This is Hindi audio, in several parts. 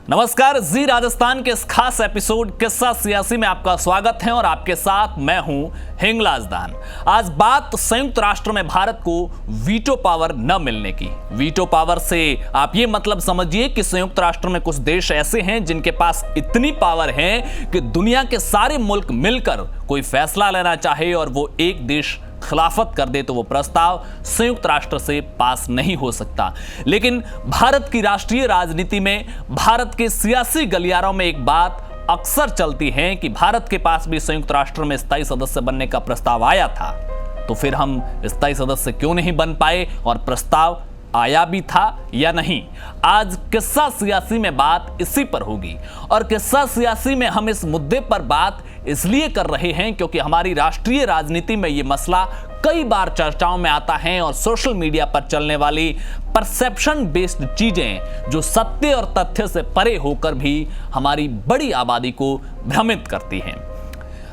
नमस्कार, जी राजस्थान के इस खास एपिसोड किस्सा सियासी में आपका स्वागत है और आपके साथ मैं हूं हिंगलाज दान। आज बात संयुक्त राष्ट्र में भारत को वीटो पावर न मिलने की। वीटो पावर से आप ये मतलब समझिए कि संयुक्त राष्ट्र में कुछ देश ऐसे हैं जिनके पास इतनी पावर है कि दुनिया के सारे मुल्क मिलकर कोई फैसला लेना चाहे और वो एक देश खिलाफत कर दे तो वो प्रस्ताव संयुक्त राष्ट्र से पास नहीं हो सकता। लेकिन भारत की राष्ट्रीय राजनीति में, भारत के सियासी गलियारों में एक बात अक्सर चलती है कि भारत के पास भी संयुक्त राष्ट्र में स्थायी सदस्य बनने का प्रस्ताव आया था, तो फिर हम स्थायी सदस्य क्यों नहीं बन पाए और प्रस्ताव आया भी था या नहीं। आज किस्सा सियासी में बात इसी पर होगी और किस्सा सियासी में हम इस मुद्दे पर बात इसलिए कर रहे हैं क्योंकि हमारी राष्ट्रीय राजनीति में यह मसला कई बार चर्चाओं में आता है और सोशल मीडिया पर चलने वाली परसेप्शन बेस्ड चीजें जो सत्य और तथ्य से परे होकर भी हमारी बड़ी आबादी को भ्रमित करती हैं।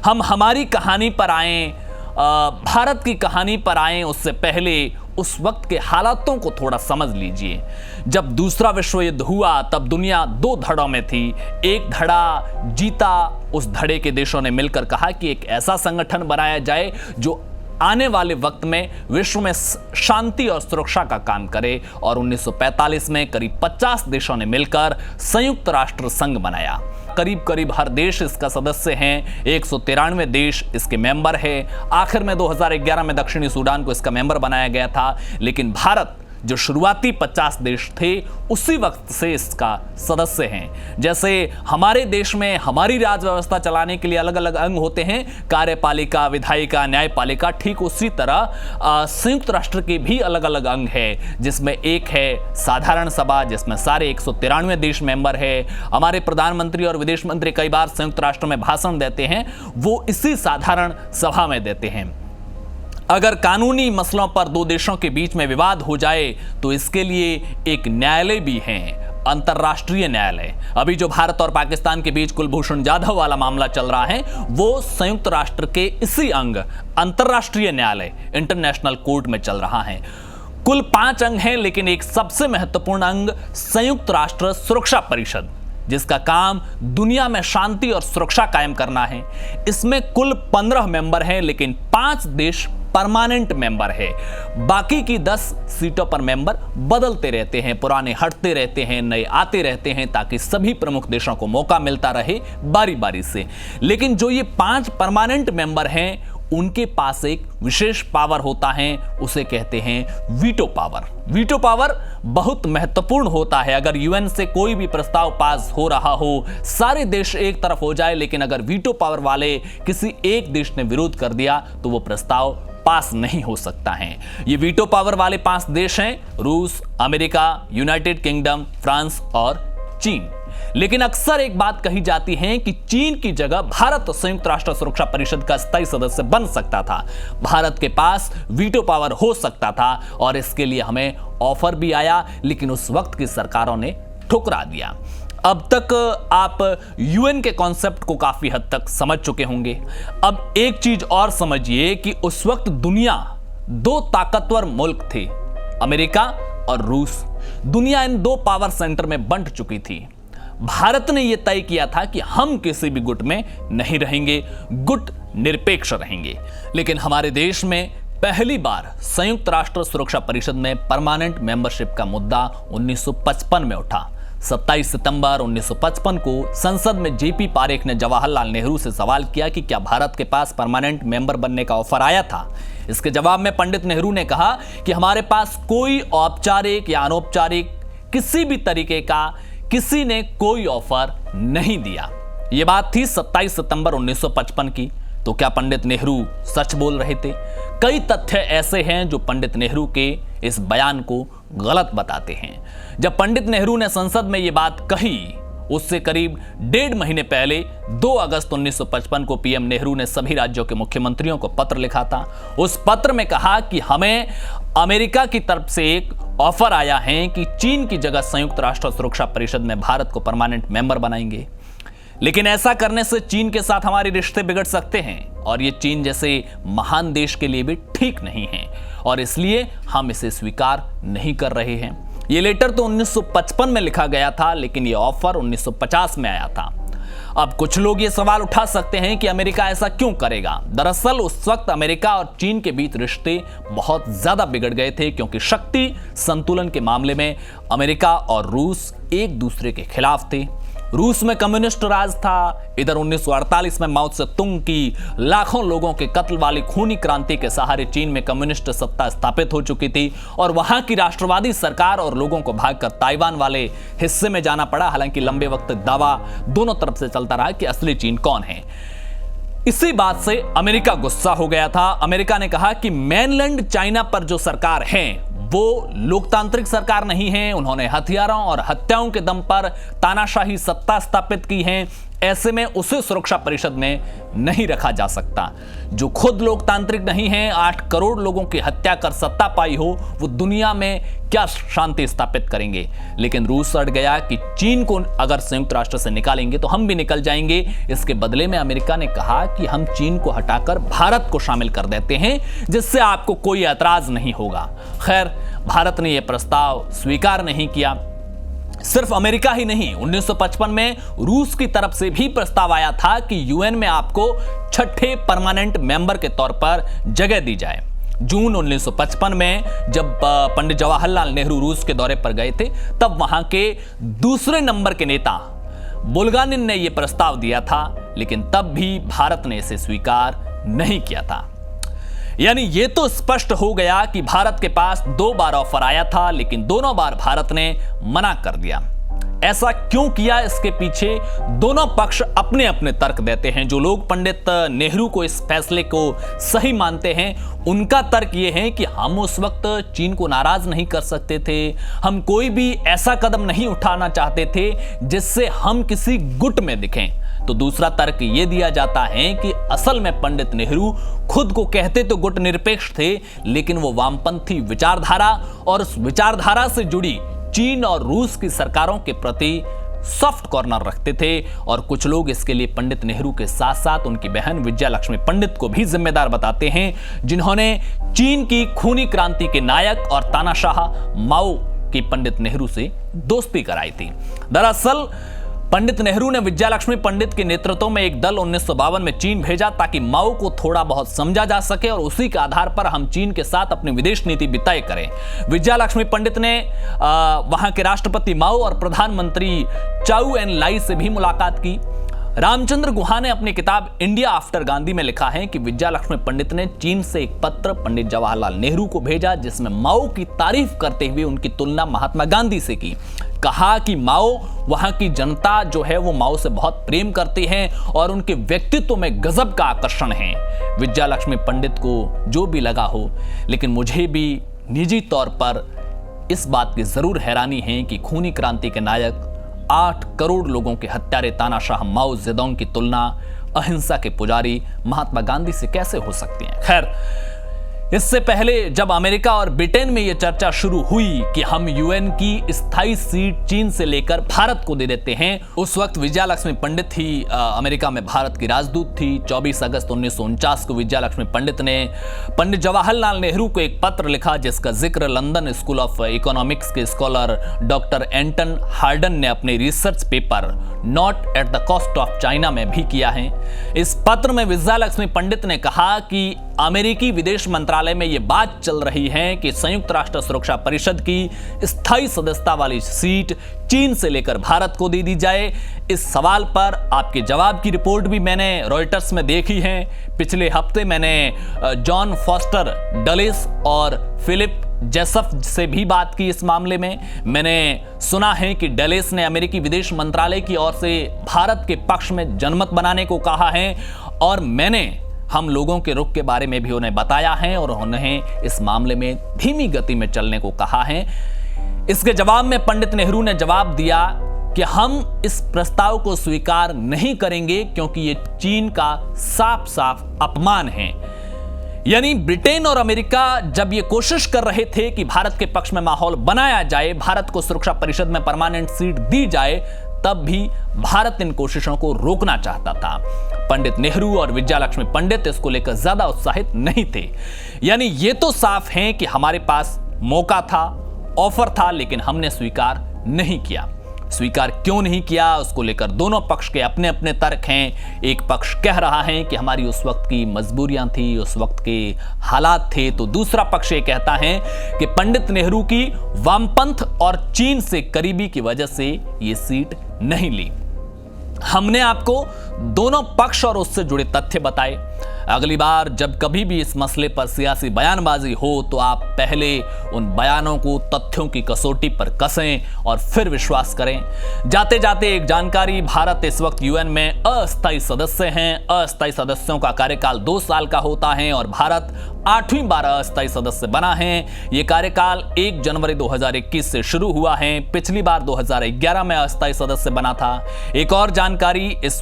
हम हमारी कहानी पर आए, भारत की कहानी पर आए उससे पहले उस वक्त के हालातों को थोड़ा समझ लीजिए। जब दूसरा विश्व युद्ध हुआ तब दुनिया दो धड़ों में थी। एक धड़ा जीता, उस धड़े के देशों ने मिलकर कहा कि एक ऐसा संगठन बनाया जाए जो आने वाले वक्त में विश्व में शांति और सुरक्षा का काम करे, और 1945 में करीब 50 देशों ने मिलकर संयुक्त राष्ट्र संघ बनाया। करीब करीब हर देश इसका सदस्य हैं, 193 देश इसके मेंबर है। आखिर में 2011 में दक्षिणी सूडान को इसका मेंबर बनाया गया था, लेकिन भारत जो शुरुआती 50 देश थे उसी वक्त से इसका सदस्य हैं। जैसे हमारे देश में हमारी राज व्यवस्था चलाने के लिए अलग अलग अंग होते हैं, कार्यपालिका, विधायिका, न्यायपालिका, ठीक उसी तरह संयुक्त राष्ट्र के भी अलग अलग अंग है, जिसमें एक है साधारण सभा जिसमें सारे 193 देश मेंबर है। हमारे प्रधानमंत्री और विदेश मंत्री कई बार संयुक्त राष्ट्र में भाषण देते हैं, वो इसी साधारण सभा में देते हैं। अगर कानूनी मसलों पर दो देशों के बीच में विवाद हो जाए तो इसके लिए एक न्यायालय भी है, अंतर्राष्ट्रीय न्यायालय। अभी जो भारत और पाकिस्तान के बीच कुलभूषण जाधव वाला मामला चल रहा है वो संयुक्त राष्ट्र के इसी अंग अंतर्राष्ट्रीय न्यायालय इंटरनेशनल कोर्ट में चल रहा है। कुल 5 अंग हैं, लेकिन एक सबसे महत्वपूर्ण अंग संयुक्त राष्ट्र सुरक्षा परिषद, जिसका काम दुनिया में शांति और सुरक्षा कायम करना है। इसमें कुल 15 मेंबर हैं, लेकिन 5 देश परमानेंट मेंबर है। बाकी की 10 सीटों पर मेंबर बदलते रहते हैं, पुराने हटते रहते हैं, नए आते रहते हैं, ताकि सभी प्रमुख देशों को मौका मिलता रहे बारी बारी से। लेकिन जो ये 5 परमानेंट मेंबर हैं उनके पास एक विशेष पावर होता है, उसे कहते हैं वीटो पावर। वीटो पावर बहुत महत्वपूर्ण होता है। अगर यूएन से कोई भी प्रस्ताव पास हो रहा हो, सारे देश एक तरफ हो जाए, लेकिन अगर वीटो पावर वाले किसी एक देश ने विरोध कर दिया तो वो प्रस्ताव पास नहीं हो सकता है। ये वीटो पावर वाले 5 देश हैं रूस, अमेरिका, यूनाइटेड किंगडम, फ्रांस और चीन। लेकिन अक्सर एक बात कही जाती है कि चीन की जगह भारत संयुक्त राष्ट्र सुरक्षा परिषद का स्थायी सदस्य बन सकता था। भारत के पास वीटो पावर हो सकता था और इसके लिए हमें ऑफर भी आया, लेकिन उस वक्त की सरकारों ने ठुकरा दिया। अब तक आप यूएन के कॉन्सेप्ट को काफी हद तक समझ चुके होंगे। अब एक चीज और समझिए कि उस वक्त दुनिया 2 ताकतवर मुल्क थे, अमेरिका और रूस। दुनिया इन 2 पावर सेंटर में बंट चुकी थी। भारत ने यह तय किया था कि हम किसी भी गुट में नहीं रहेंगे, गुट निरपेक्ष रहेंगे। लेकिन हमारे देश में पहली बार संयुक्त राष्ट्र सुरक्षा परिषद में परमानेंट मेंबरशिप का मुद्दा 1955 में उठा। 27 सितंबर 1955 को संसद में जेपी पारेख ने जवाहरलाल नेहरू से सवाल किया कि क्या भारत के पास परमानेंट मेंबर बनने का ऑफर आया था। इसके जवाब में पंडित नेहरू ने कहा कि हमारे पास कोई औपचारिक या अनौपचारिक किसी भी तरीके का किसी ने कोई ऑफर नहीं दिया। यह बात थी 27 सितंबर 1955 की। तो क्या पंडित नेहरू सच बोल रहे थे? कई तथ्य ऐसे हैं जो पंडित नेहरू के इस बयान को गलत बताते हैं। जब पंडित नेहरू ने संसद में यह बात कही, उससे करीब 1.5 महीने पहले 2 अगस्त 1955 को पीएम नेहरू ने सभी राज्यों के मुख्यमंत्रियों को पत्र लिखा था। उस पत्र में कहा कि हमें अमेरिका की तरफ से एक ऑफर आया है कि चीन की जगह संयुक्त राष्ट्र सुरक्षा परिषद में भारत को परमानेंट मेंबर बनाएंगे। लेकिन ऐसा करने से चीन के साथ हमारे रिश्ते बिगड़ सकते हैं और ये चीन जैसे महान देश के लिए भी ठीक नहीं है और इसलिए हम इसे स्वीकार नहीं कर रहे हैं। ये लेटर तो 1955 में लिखा गया था, लेकिन ये ऑफर 1950 में आया था। अब कुछ लोग ये सवाल उठा सकते हैं कि अमेरिका ऐसा क्यों करेगा। दरअसल उस वक्त अमेरिका और चीन के बीच रिश्ते बहुत ज्यादा बिगड़ गए थे, क्योंकि शक्ति संतुलन के मामले में अमेरिका और रूस एक दूसरे के खिलाफ थे। रूस में कम्युनिस्ट राज था, इधर 1948 में माओ त्से-तुंग की लाखों लोगों के कत्ल वाली खूनी क्रांति के सहारे चीन में कम्युनिस्ट सत्ता स्थापित हो चुकी थी और वहां की राष्ट्रवादी सरकार और लोगों को भागकर ताइवान वाले हिस्से में जाना पड़ा। हालांकि लंबे वक्त तक दावा दोनों तरफ से चलता रहा कि असली चीन कौन है। इसी बात से अमेरिका गुस्सा हो गया था। अमेरिका ने कहा कि मेनलैंड चाइना पर जो सरकार है वो लोकतांत्रिक सरकार नहीं है, उन्होंने हथियारों और हत्याओं के दम पर तानाशाही सत्ता स्थापित की है, ऐसे में उसे सुरक्षा परिषद में नहीं रखा जा सकता। जो खुद लोकतांत्रिक नहीं है, 8 करोड़ लोगों की हत्या कर सत्ता पाई हो, वो दुनिया में क्या शांति स्थापित करेंगे। लेकिन रूस अड़ गया कि चीन को अगर संयुक्त राष्ट्र से निकालेंगे तो हम भी निकल जाएंगे। इसके बदले में अमेरिका ने कहा कि हम चीन को हटाकर भारत को शामिल कर देते हैं, जिससे आपको कोई ऐतराज नहीं होगा। खैर, भारत ने यह प्रस्ताव स्वीकार नहीं किया। सिर्फ अमेरिका ही नहीं, 1955 में रूस की तरफ से भी प्रस्ताव आया था कि यूएन में आपको 6ठे परमानेंट मेंबर के तौर पर जगह दी जाए। जून 1955 में जब पंडित जवाहरलाल नेहरू रूस के दौरे पर गए थे, तब वहां के दूसरे नंबर के नेता बुल्गानिन ने यह प्रस्ताव दिया था, लेकिन तब भी भारत ने इसे स्वीकार नहीं किया था। यानी ये तो स्पष्ट हो गया कि भारत के पास 2 बार ऑफर आया था, लेकिन दोनों बार भारत ने मना कर दिया। ऐसा क्यों किया, इसके पीछे दोनों पक्ष अपने अपने तर्क देते हैं। जो लोग पंडित नेहरू को इस फैसले को सही मानते हैं, उनका तर्क यह है कि हम उस वक्त चीन को नाराज नहीं कर सकते थे, हम कोई भी ऐसा कदम नहीं उठाना चाहते थे जिससे हम किसी गुट में दिखें। तो दूसरा तर्क यह दिया जाता है कि असल में पंडित नेहरू खुद को कहते तो गुट निरपेक्ष थे, लेकिन वो वामपंथी विचारधारा और उस विचारधारा से जुड़ी चीन और रूस की सरकारों के प्रति सॉफ्ट कॉर्नर रखते थे। और कुछ लोग इसके लिए पंडित नेहरू के साथ साथ उनकी बहन विजया लक्ष्मी पंडित को भी जिम्मेदार बताते हैं, जिन्होंने चीन की खूनी क्रांति के नायक और तानाशाह माओ की पंडित नेहरू से दोस्ती कराई थी। दरअसल पंडित नेहरू ने विजया लक्ष्मी पंडित के नेतृत्व में एक दल 1952 में चीन भेजा, ताकि माओ को थोड़ा बहुत समझा जा सके और उसी के आधार पर हम चीन के साथ अपनी विदेश नीति भी तय करें। विजया लक्ष्मी पंडित ने वहां के राष्ट्रपति माओ और प्रधानमंत्री चाउ एन लाई से भी मुलाकात की। रामचंद्र गुहा ने अपनी किताब इंडिया आफ्टर गांधी में लिखा है कि विजया लक्ष्मी पंडित ने चीन से एक पत्र पंडित जवाहरलाल नेहरू को भेजा, जिसमें माओ की तारीफ करते हुए उनकी तुलना महात्मा गांधी से की। कहा कि माओ, वहां की जनता जो है वो माओ से बहुत प्रेम करती है और उनके व्यक्तित्व में गजब का आकर्षण है। विजया लक्ष्मी पंडित को जो भी लगा हो, लेकिन मुझे भी निजी तौर पर इस बात की जरूर हैरानी है कि खूनी क्रांति के नायक 8 करोड़ लोगों के हत्यारे तानाशाह माओ जेडोंग की तुलना अहिंसा के पुजारी महात्मा गांधी से कैसे हो सकती है। खैर, इससे पहले जब अमेरिका और ब्रिटेन में यह चर्चा शुरू हुई कि हम यूएन की स्थायी सीट चीन से लेकर भारत को दे देते हैं, उस वक्त विजया लक्ष्मी पंडित ही अमेरिका में भारत की राजदूत थी। 24 अगस्त 1949 को विजया लक्ष्मी पंडित ने पंडित जवाहरलाल नेहरू को एक पत्र लिखा, जिसका जिक्र लंदन स्कूल ऑफ इकोनॉमिक्स के स्कॉलर डॉक्टर एंटन हार्डन ने अपने research paper not at the cost of China में भी किया है। इस पत्र में विजया लक्ष्मी पंडित ने कहा कि अमेरिकी विदेश मंत्रालय में यह बात चल रही है कि संयुक्त राष्ट्र सुरक्षा परिषद की स्थायी सदस्यता वाली सीट चीन से लेकर भारत को दे दी जाए। इस सवाल पर आपके जवाब की रिपोर्ट भी मैंने रॉयटर्स में देखी है। पिछले हफ्ते मैंने जॉन फॉस्टर डलेस और फिलिप जेसफ से भी बात की इस मामले में। मैंने सुना है कि डलेस ने अमेरिकी विदेश मंत्रालय की ओर से भारत के पक्ष में जनमत बनाने को कहा है, और मैंने हम लोगों के रुख के बारे में भी उन्हें बताया है और उन्हें इस मामले में धीमी गति में चलने को कहा है। इसके जवाब में पंडित नेहरू ने जवाब दिया कि हम इस प्रस्ताव को स्वीकार नहीं करेंगे, क्योंकि ये चीन का साफ साफ अपमान है। यानी ब्रिटेन और अमेरिका जब ये कोशिश कर रहे थे कि भारत के पक्ष में माहौल बनाया जाए, भारत को सुरक्षा परिषद में परमानेंट सीट दी जाए, तब भी भारत इन कोशिशों को रोकना चाहता था। पंडित नेहरू और विजया लक्ष्मी पंडित इसको लेकर ज्यादा उत्साहित नहीं थे। यानी ये तो साफ है कि हमारे पास मौका था, ऑफर था, लेकिन हमने स्वीकार नहीं किया। स्वीकार क्यों नहीं किया, उसको लेकर दोनों पक्ष के अपने अपने तर्क हैं। एक पक्ष कह रहा है कि हमारी उस वक्त की मजबूरियां थी, उस वक्त के हालात थे, तो दूसरा पक्ष ये कहता है कि पंडित नेहरू की वामपंथ और चीन से करीबी की वजह से ये सीट नहीं ली। हमने आपको दोनों पक्ष और उससे जुड़े तथ्य बताए। अगली बार जब कभी भी इस मसले पर सियासी बयानबाजी हो तो आप पहले उन बयानों को तथ्यों की कसौटी पर कसें और फिर विश्वास करें। जाते जाते एक जानकारी, भारत इस वक्त यूएन में अस्थायी सदस्य हैं। अस्थायी सदस्यों का कार्यकाल 2 साल का होता है और भारत 8वीं बार अस्थायी सदस्य बना है। यह कार्यकाल 1 जनवरी 2021 से शुरू हुआ है। पिछली बार 2011 में अस्थायी सदस्य बना था। एक और जानकारी, इस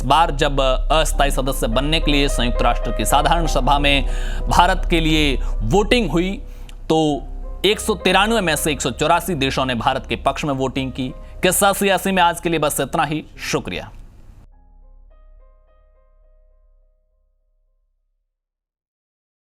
बार जब अस्थायी सदस्य बनने के लिए संयुक्त राष्ट्र की साधारण सभा में भारत के लिए वोटिंग हुई तो 193 में से 184 देशों ने भारत के पक्ष में वोटिंग की। किस्सा सियासी में आज के लिए बस इतना ही। शुक्रिया।